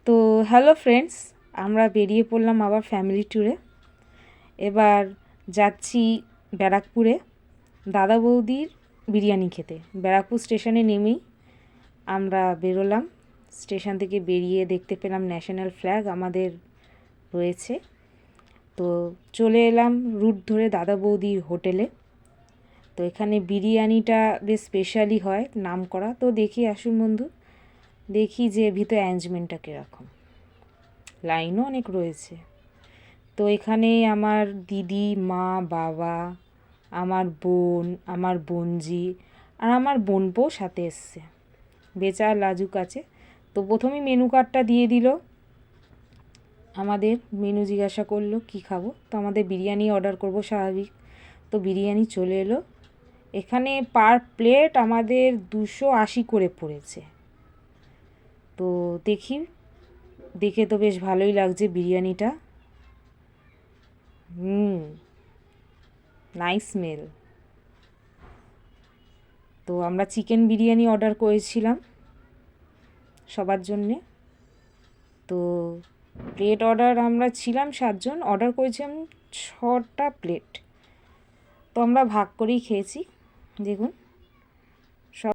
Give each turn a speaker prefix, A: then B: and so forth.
A: তো hello friends, আমরা বেরিয়ে পড়লাম আবার ফ্যামিলি ট্যুরে। এবার যাচ্ছি ব্যারাকপুরে দাদা বৌদির বিরিয়ানি খেতে। ব্যারাকপুর স্টেশনে নেমেই আমরা বেরোলাম। স্টেশন থেকে বেরিয়ে দেখতে পেলাম ন্যাশনাল ফ্ল্যাগ আমাদের রয়েছে। তো চলে এলাম রুট ধরে দাদা বৌদির হোটেলে। তো এখানে বিরিয়ানিটা বেশ স্পেশালি হয়, নাম করা। তো দেখি, আসুন বন্ধু, দেখি যে ভিতরে অ্যারেঞ্জমেন্টটা কীরকম। লাইনও অনেক রয়েছে। তো এখানে আমার দিদি, মা, বাবা, আমার বোন, আমার বোনজি আর আমার বোনপোও সাথে এসছে। বেচা লাজুক আছে। তো প্রথমেই মেনু কার্ডটা দিয়ে দিল আমাদের। মেনু জিজ্ঞাসা করলো কি খাবো। তো আমাদের বিরিয়ানি অর্ডার করব স্বাভাবিক। তো বিরিয়ানি চলে এলো। এখানে পার প্লেট আমাদের 280 করে পড়েছে। তো দেখি, দেখে তো বেশ ভালোই লাগছে বিরিয়ানিটা। Nice smell. তো আমরা চিকেন বিরিয়ানি অর্ডার করেছিলাম সবার জন্যে। তো প্লেট অর্ডার আমরা ছিলাম 7 জন, অর্ডার করেছিলাম 6টা প্লেট। তো আমরা ভাগ করেই খেয়েছি। দেখুন